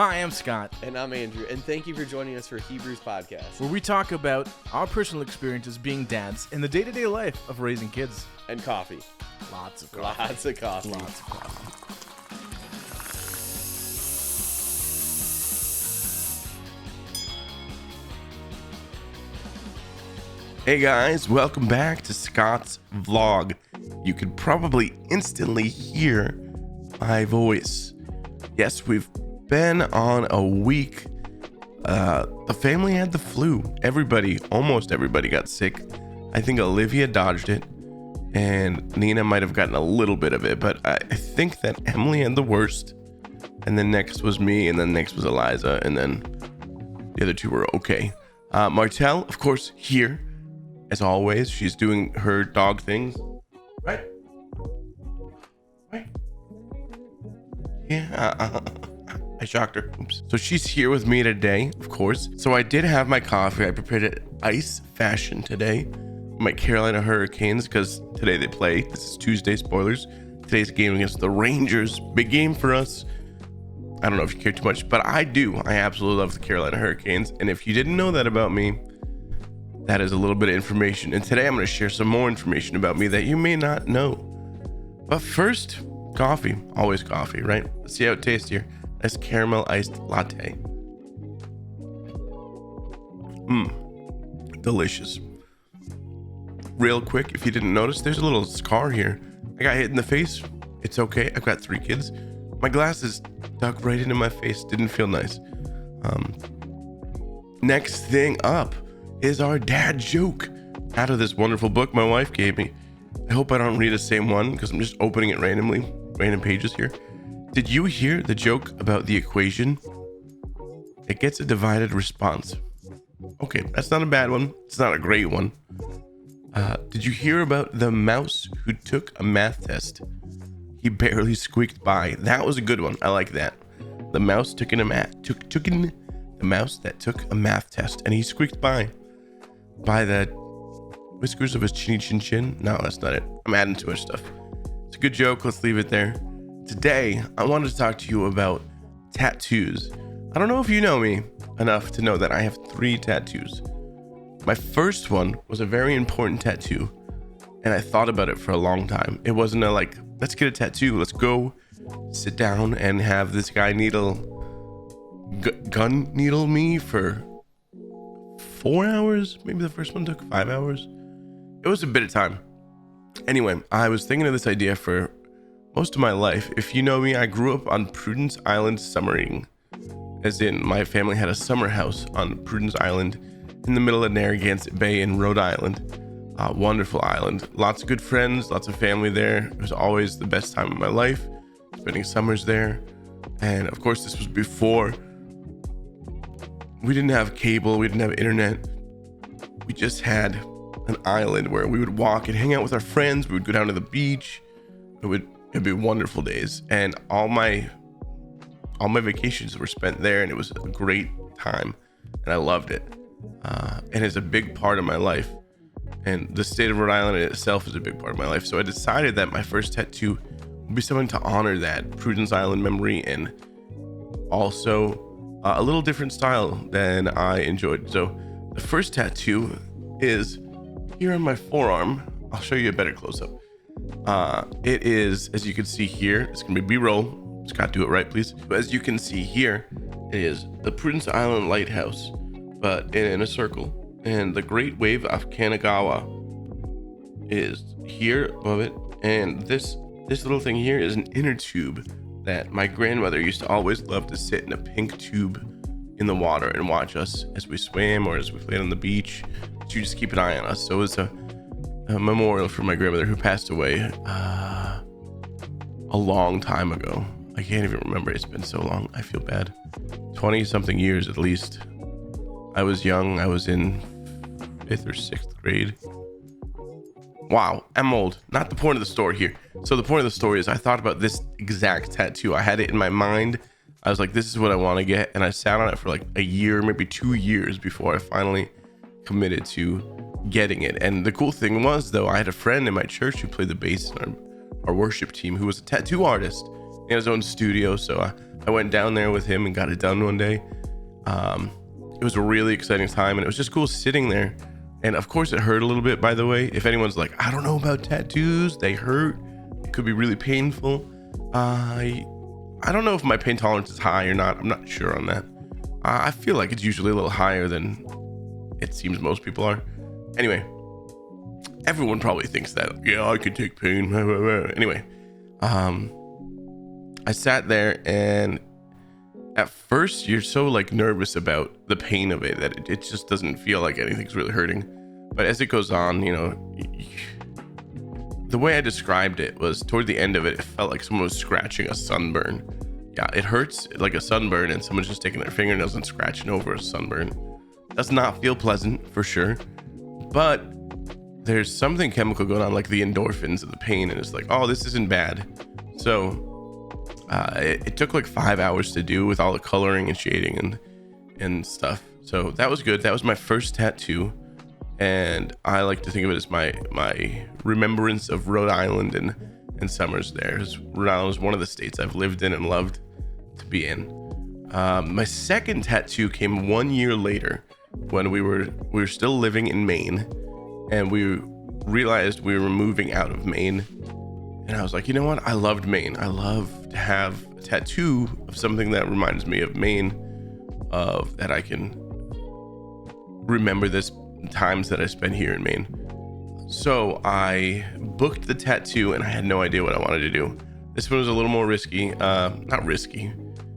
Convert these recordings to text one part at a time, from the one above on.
Hi, I'm Scott, And I'm Andrew, and thank you for joining us for Hebrews Podcast where we talk about our personal experiences being dads and the day-to-day life of raising kids. and coffee. Lots of coffee. Lots of coffee. Lots of coffee. Hey guys, welcome back to Scott's vlog. You could probably instantly hear my voice. Yes, we've been on a week. The family had the flu. Almost everybody got sick. I think Olivia dodged it, and Nina might have gotten a little bit of it, but I think that Emily had the worst. And then next was me, and then next was Eliza, and then the other two were okay. Martell, of course, here. As always, she's doing her dog things. Right? Yeah, I shocked her. Oops. So she's here with me today, of course. So I did have my coffee. I prepared it ice fashion today. My Carolina Hurricanes, because today they play. This is Tuesday, spoilers. Today's game against the Rangers. Big game for us. I don't know if you care too much, but I do. I absolutely love the Carolina Hurricanes. And if you didn't know that about me, that is a little bit of information. And today I'm going to share some more information about me that you may not know. But first, coffee. Always coffee, right? Let's see how it tastes here. Nice caramel iced latte. Delicious. Real quick, if you didn't notice, there's a little scar here. I got hit in the face. It's okay. I've got 3 kids. My glasses dug right into my face. Didn't feel nice. Next thing up is our dad joke out of this wonderful book my wife gave me. I hope I don't read the same one because I'm just opening it randomly, random pages here. Did you hear the joke about the equation? It gets a divided response. Okay, that's not a bad one. It's not a great one. Did you hear about the mouse who took a math test? He barely squeaked by. That was a good one. I like that. The mouse took in the mouse that took a math test, and he squeaked by the whiskers of his chin. No, that's not it. I'm adding too much stuff. It's a good joke. Let's leave it there. Today, I wanted to talk to you about tattoos. I don't know if you know me enough to know that I have 3 tattoos. My first one was a very important tattoo, and I thought about it for a long time. It wasn't a like, let's get a tattoo. Let's go sit down and have this guy gun needle me for 4 hours. Maybe the first one took 5 hours. It was a bit of time. Anyway, I was thinking of this idea for most of my life. If you know me, I grew up on Prudence Island summering. As in, my family had a summer house on Prudence Island in the middle of Narragansett Bay in Rhode Island. Wonderful island. Lots of good friends, lots of family there. It was always the best time of my life, spending summers there. And of course, this was before we didn't have cable, we didn't have internet. We just had an island where we would walk and hang out with our friends. We would go down to the beach. It'd be wonderful days. And all my vacations were spent there, and it was a great time. And I loved it. And it's a big part of my life. And the state of Rhode Island in itself is a big part of my life. So I decided that my first tattoo would be something to honor that Prudence Island memory, and also a little different style than I enjoyed. So the first tattoo is here on my forearm. I'll show you a better close-up. It is, as you can see here, it's gonna be B-roll. Scott, do it right, please. As you can see here, it is the Prudence Island Lighthouse, but in a circle. And the Great Wave of Kanagawa is here above it. And this little thing here is an inner tube that my grandmother used to always love to sit in a pink tube in the water and watch us as we swam or as we played on the beach. She would just keep an eye on us. So it's a memorial for my grandmother who passed away a long time ago. I can't even remember. It's been so long. I feel bad. 20 something years at least. I was young. I was in 5th or 6th grade. Wow, I'm old. Not the point of the story here. So the point of the story is I thought about this exact tattoo. I had it in my mind. I was like, this is what I want to get. And I sat on it for like a year, maybe 2 years before I finally committed to getting it. And the cool thing was, though, I had a friend in my church who played the bass in our worship team who was a tattoo artist. He had his own studio, so I went down there with him and got it done one day. It was a really exciting time, and it was just cool sitting there. And of course it hurt a little bit, by the way. If anyone's like, I don't know about tattoos, they hurt. It could be really painful. I don't know if my pain tolerance is high or not. I'm not sure on that. I feel like it's usually a little higher than it seems most people are. Anyway, everyone probably thinks that. Yeah, I can take pain. Anyway, I sat there, and at first you're so like nervous about the pain of it that it just doesn't feel like anything's really hurting. But as it goes on, you know, the way I described it was toward the end of it, it felt like someone was scratching a sunburn. Yeah, it hurts like a sunburn, and someone's just taking their fingernails and scratching over a sunburn. Does not feel pleasant for sure, but there's something chemical going on, like the endorphins of the pain, and it's like, oh, this isn't bad. So it took like 5 hours to do with all the coloring and shading and stuff. So that was good. That was my first tattoo, and I like to think of it as my remembrance of Rhode Island and summers there. Rhode Island was one of the states I've lived in and loved to be in. My second tattoo came 1 year later, when we were still living in Maine, and we realized we were moving out of Maine. And I was like, you know what? I loved Maine. I love to have a tattoo of something that reminds me of Maine, of that I can remember this times that I spent here in Maine. So I booked the tattoo, and I had no idea what I wanted to do. This one was a little more risky. Not risky.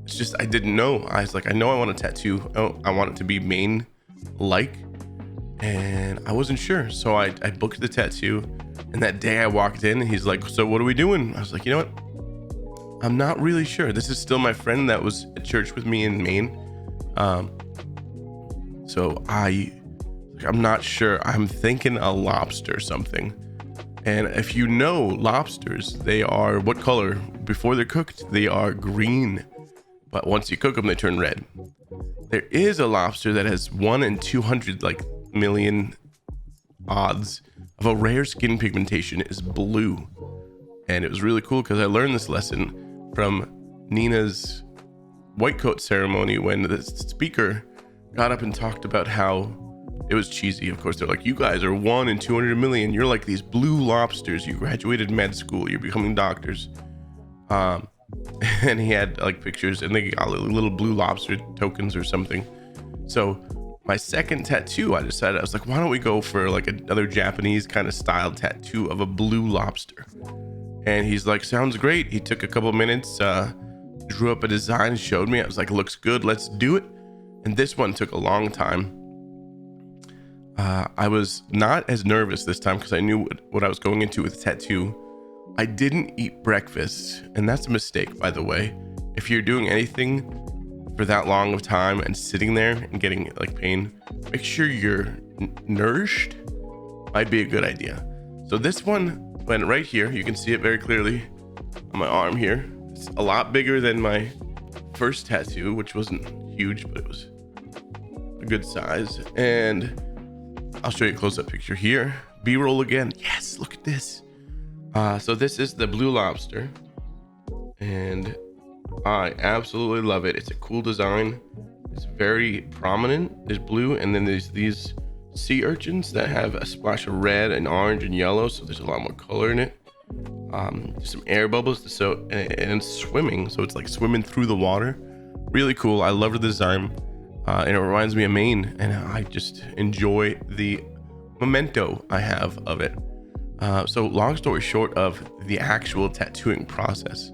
It's just I didn't know. I was like, I know I want a tattoo. Oh, I want it to be Maine-like, and I wasn't sure. So I booked the tattoo, and that day I walked in, and he's like, so what are we doing? I was like, you know what? I'm not really sure. This is still my friend that was at church with me in Maine. So I'm not sure. I'm thinking a lobster something. And if you know lobsters, they are what color? Before they're cooked, they are green. But once you cook them, they turn red. There is a lobster that has 1 in 200 million odds of a rare skin pigmentation is blue. And it was really cool because I learned this lesson from Nina's white coat ceremony, when the speaker got up and talked about how it was cheesy. Of course, they're like, you guys are 1 in 200 million. You're like these blue lobsters. You graduated med school. You're becoming doctors. And he had like pictures, and they got little blue lobster tokens or something. So my second tattoo, I decided, I was like, why don't we go for like another Japanese kind of style tattoo of a blue lobster? And he's like, sounds great. He took a couple minutes, drew up a design, showed me. I was like, looks good. Let's do it. And this one took a long time. I was not as nervous this time because I knew what I was going into with tattoo. I didn't eat breakfast, and that's a mistake, by the way. If you're doing anything for that long of time and sitting there and getting like pain, make sure you're nourished. Might be a good idea. So this one went right here. You can see it very clearly on my arm here. It's a lot bigger than my first tattoo, which wasn't huge, but it was a good size. And I'll show you a close-up picture here. B-roll again. Yes, look at this. So this is the blue lobster, and I absolutely love it. It's a cool design. It's very prominent. There's blue, and then there's these sea urchins that have a splash of red and orange and yellow, so there's a lot more color in it. There's some air bubbles, and swimming, so it's like swimming through the water. Really cool. I love the design, and it reminds me of Maine, and I just enjoy the memento I have of it. So long story short of the actual tattooing process,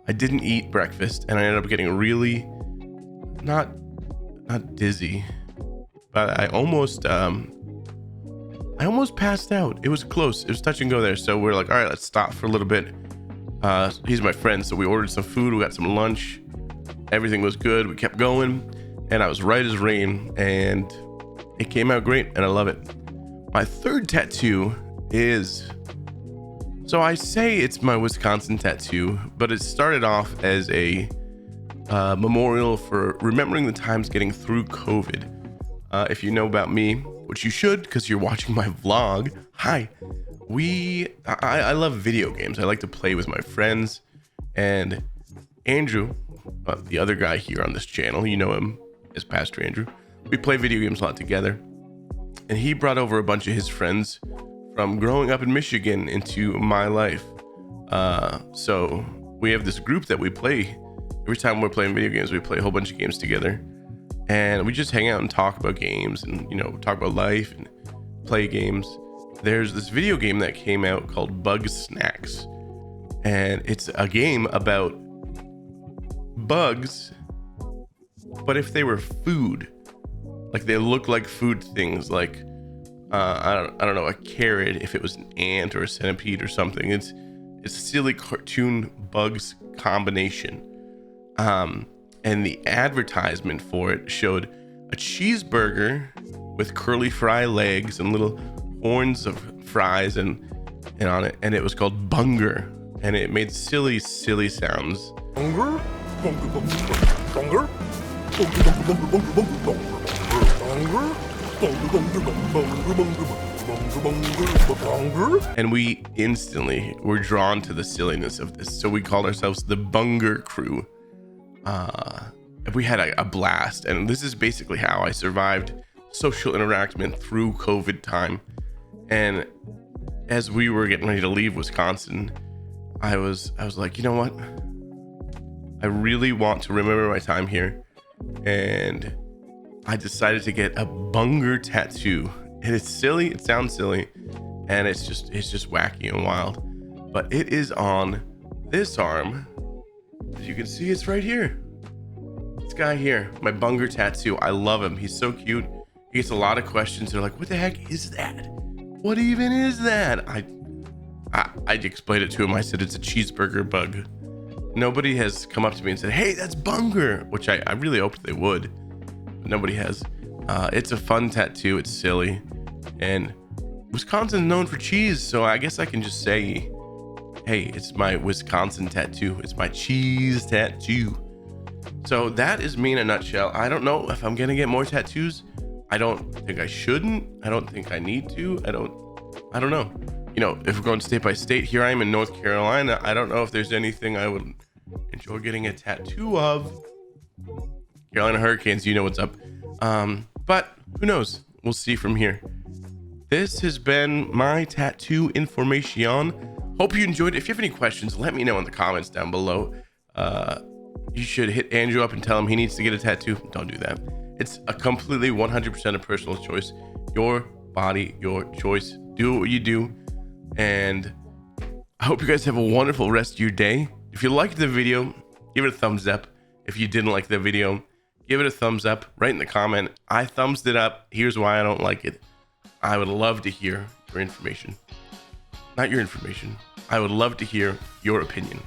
I didn't eat breakfast, and I ended up getting really not dizzy, but I almost passed out. It was close. It was touch and go there. So we're like, all right, let's stop for a little bit. He's my friend, so we ordered some food. We got some lunch. Everything was good. We kept going, and I was right as rain, and it came out great, and I love it. My third tattoo is, so I say it's my Wisconsin tattoo, but it started off as a memorial for remembering the times getting through COVID. If you know about me, which you should because you're watching my vlog, hi. I love video games. I like to play with my friends, and Andrew, the other guy here on this channel, you know him as Pastor Andrew. We play video games a lot together. And he brought over a bunch of his friends from growing up in Michigan into my life. So we have this group that we play. Every time we're playing video games, we play a whole bunch of games together. And we just hang out and talk about games and, talk about life and play games. There's this video game that came out called Bugsnax. And it's a game about bugs, but if they were food. Like they look like food things, like I don't know, a carrot if it was an ant or a centipede or something. It's a silly cartoon bugs combination. And the advertisement for it showed a cheeseburger with curly fry legs and little horns of fries and on it, and it was called Bunger, and it made silly sounds. Bunger? Bunger? And we instantly were drawn to the silliness of this, so we called ourselves the Bunger Crew. We had a blast, and this is basically how I survived social interaction through COVID time. And as we were getting ready to leave Wisconsin, I was like, you know what? I really want to remember my time here. And I decided to get a Bunger tattoo. And it's silly, it sounds silly, and it's just wacky and wild. But it is on this arm. As you can see, it's right here. This guy here, my Bunger tattoo. I love him. He's so cute. He gets a lot of questions. They're like, what the heck is that? What even is that? I explained it to him. I said, it's a cheeseburger bug. Nobody has come up to me and said, hey, that's Bunger, which I really hoped they would, but nobody has. It's a fun tattoo. It's silly. And Wisconsin's known for cheese, so I guess I can just say, hey, it's my Wisconsin tattoo. It's my cheese tattoo. So that is me in a nutshell. I don't know if I'm gonna get more tattoos. I don't think I shouldn't. I don't think I need to. I don't know. If we're going state by state, here I am in North Carolina. I don't know if there's anything I would enjoy getting a tattoo of. Carolina Hurricanes, you know what's up. But who knows? We'll see from here. This has been my tattoo information. Hope you enjoyed it. If you have any questions, let me know in the comments down below. You should hit Andrew up and tell him he needs to get a tattoo. Don't do that. It's a completely 100% a personal choice. Your body, your choice. Do what you do. And I hope you guys have a wonderful rest of your day. If you liked the video, give it a thumbs up. If you didn't like the video, give it a thumbs up. Write in the comment, I thumbs it up. Here's why I don't like it. I would love to hear your information. Not your information. I would love to hear your opinion.